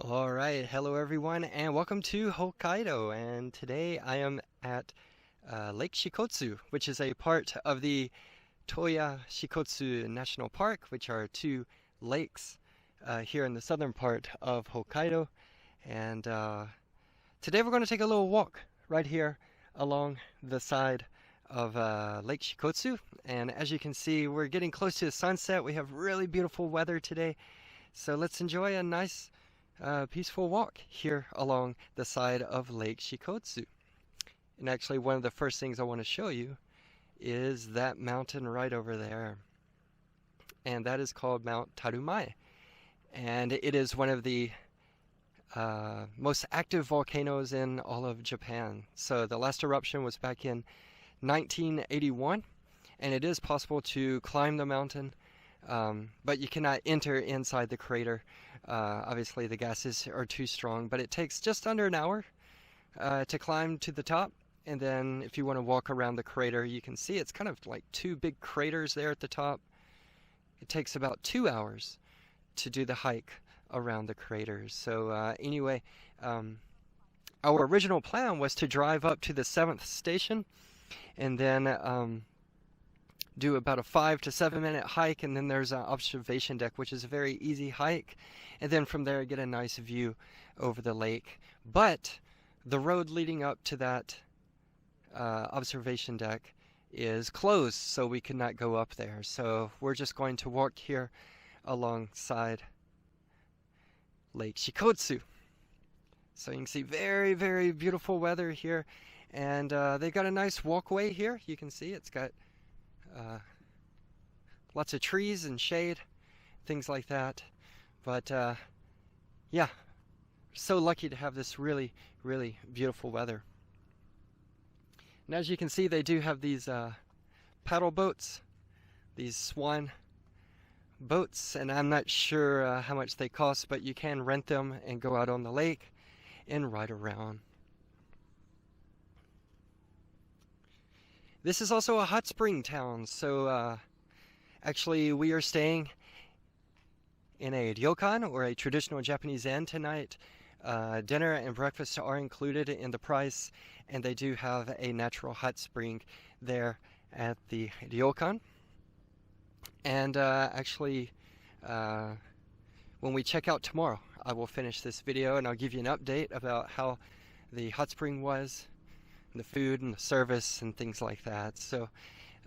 All right, hello everyone, and welcome to Hokkaido. And today I am at Lake Shikotsu, which is a part of the Toya Shikotsu National Park, which are two lakes here in the southern part of Hokkaido. And today we're going to take a little walk right here along the side of Lake Shikotsu. And as you can see, we're getting close to the sunset. We have really beautiful weather today, so let's enjoy a nice peaceful walk here along the side of Lake Shikotsu. And actually, one of the first things I want to show you is that mountain right over there. And that is called Mount Tarumae. And it is one of the most active volcanoes in all of Japan. So the last eruption was back in 1981. And it is possible to climb the mountain, but you cannot enter inside the crater. Obviously the gases are too strong, but it takes just under an hour to climb to the top. And then if you want to walk around the crater, you can see it's kind of like two big craters there at the top. It takes about 2 hours to do the hike around the craters. So anyway, our original plan was to drive up to the 7th station and then do about a 5 to 7 minute hike, and then there's an observation deck, which is a very easy hike, and then from there get a nice view over the lake. But the road leading up to that observation deck is closed, so we could not go up there. So we're just going to walk here alongside Lake Shikotsu. So you can see very, very beautiful weather here, and they've got a nice walkway here. You can see it's got lots of trees and shade, things like that. But yeah, so lucky to have this really, really beautiful weather. And as you can see, they do have these paddle boats, these swan boats, and I'm not sure how much they cost, but you can rent them and go out on the lake and ride around. This is also a hot spring town, so actually we are staying in a ryokan, or a traditional Japanese inn, tonight. Dinner and breakfast are included in the price, and they do have a natural hot spring there at the ryokan. And actually, when we check out tomorrow, I will finish this video and I'll give you an update about how the hot spring was, the food and the service and things like that. So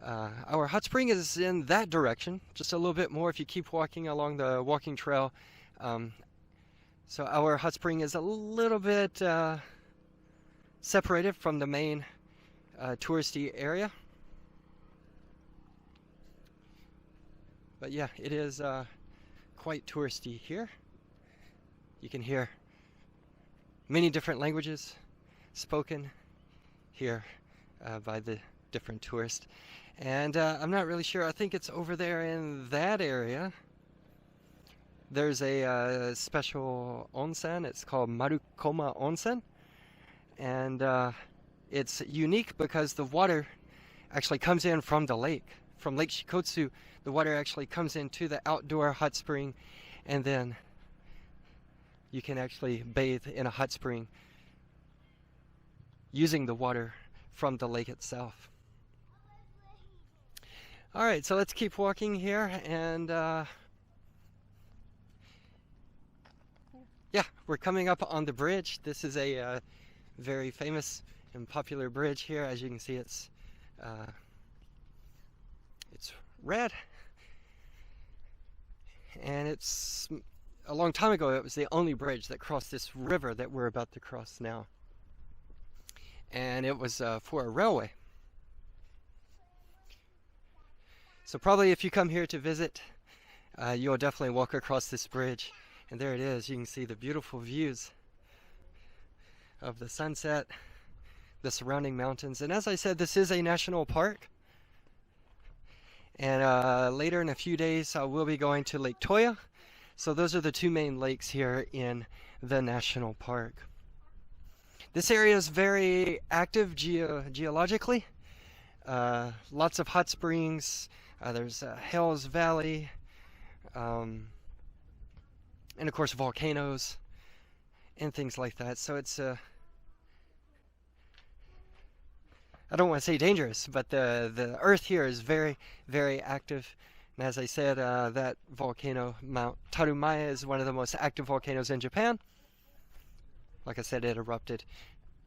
our hot spring is in that direction, just a little bit more if you keep walking along the walking trail. So our hot spring is a little bit separated from the main touristy area. But yeah, it is quite touristy here. You can hear many different languages spoken here by the different tourists. And I'm not really sure, I think it's over there in that area. There's a special onsen. It's called Marukoma Onsen, and it's unique because the water actually comes in from the lake. From Lake Shikotsu, the water actually comes into the outdoor hot spring, and then you can actually bathe in a hot spring using the water from the lake itself. Alright, so let's keep walking here, and yeah, we're coming up on the bridge. This is a very famous and popular bridge here. As you can see, it's red, and it's a long time ago it was the only bridge that crossed this river that we're about to cross now, and it was for a railway. So probably if you come here to visit, you'll definitely walk across this bridge. And there it is. You can see the beautiful views of the sunset, the surrounding mountains. And as I said, this is a national park. And later in a few days, I will be going to Lake Toya. So those are the two main lakes here in the national park. This area is very active geologically. Lots of hot springs. There's Hell's Valley. And of course volcanoes. and things like that. So it's I don't want to say dangerous, but the earth here is very, very active. And as I said, that volcano, Mount Tarumae, is one of the most active volcanoes in Japan. Like I said, it erupted.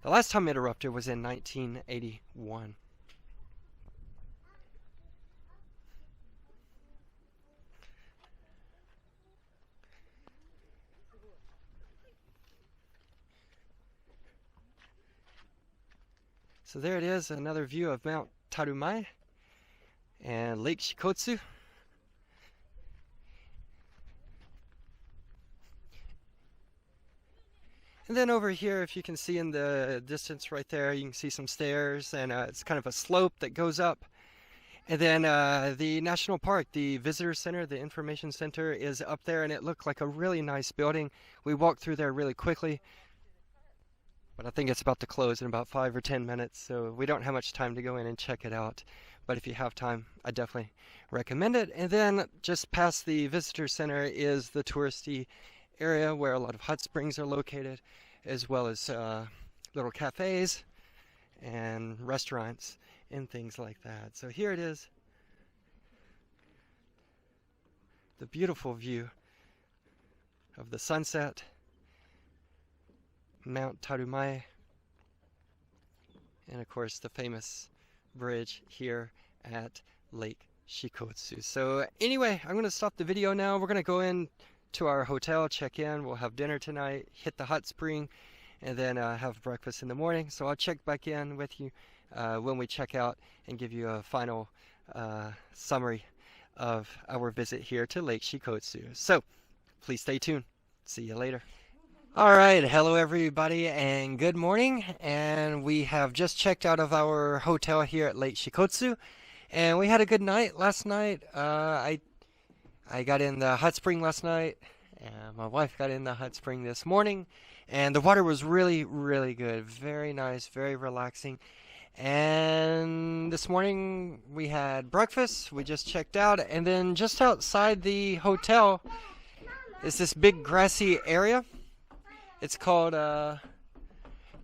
The last time it erupted was in 1981. So there it is, another view of Mount Tarumae and Lake Shikotsu. And then over here, if you can see in the distance right there, you can see some stairs, and it's kind of a slope that goes up. And then the national park, the visitor center, the information center is up there, and it looked like a really nice building. We walked through there really quickly, but I think it's about to close in about 5 or 10 minutes, so we don't have much time to go in and check it out. But if you have time, I definitely recommend it. And then just past the visitor center is the touristy area where a lot of hot springs are located, as well as little cafes and restaurants and things like that. So here it is, the beautiful view of the sunset, Mount Tarumae, and of course the famous bridge here at Lake Shikotsu. So anyway, I'm going to stop the video now. We're going to go in to our hotel, check in, we'll have dinner tonight, hit the hot spring, and then have breakfast in the morning. So I'll check back in with you when we check out and give you a final summary of our visit here to Lake Shikotsu. So please stay tuned. See you later. All right, hello everybody and good morning. And we have just checked out of our hotel here at Lake Shikotsu, and we had a good night last night. I got in the hot spring last night, and my wife got in the hot spring this morning, and the water was really, really good. Very nice, very relaxing. And this morning we had breakfast. We just checked out, and then just outside the hotel is this big grassy area. It's called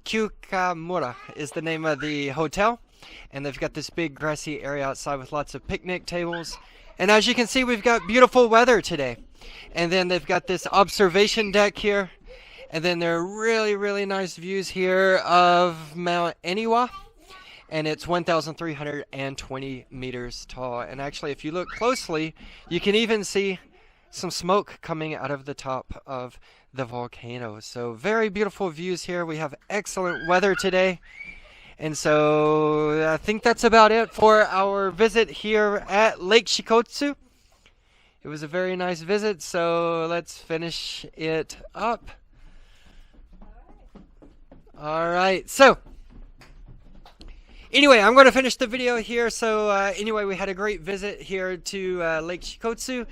Kyukamura is the name of the hotel, and they've got this big grassy area outside with lots of picnic tables. And as you can see, we've got beautiful weather today. And then they've got this observation deck here. And then there are really, really nice views here of Mount Eniwa. And it's 1,320 meters tall. And actually, if you look closely, you can even see some smoke coming out of the top of the volcano. So very beautiful views here. We have excellent weather today. And so I think that's about it for our visit here at Lake Shikotsu. It was a very nice visit, so let's finish it up. All right, so anyway, I'm going to finish the video here. So anyway, we had a great visit here to Lake Shikotsu,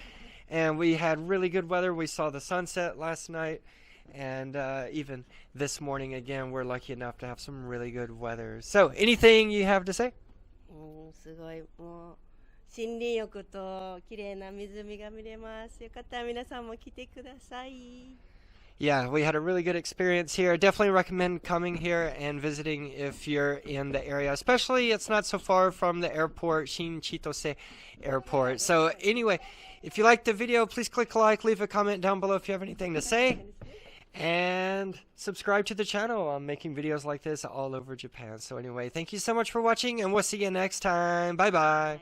and we had really good weather. We saw the sunset last night. And even this morning, again, we're lucky enough to have some really good weather. So, anything you have to say? すごいもう森林浴と綺麗な湖が見れます。よかったら皆さんも来てください。Yeah, we had a really good experience here. Definitely recommend coming here and visiting if you're in the area. Especially, it's not so far from the airport, Shin Chitose Airport. So, anyway, if you liked the video, please click like, leave a comment down below if you have anything to say. And subscribe to the channel. I'm making videos like this all over Japan. So anyway, thank you so much for watching, and we'll see you next time. Bye bye.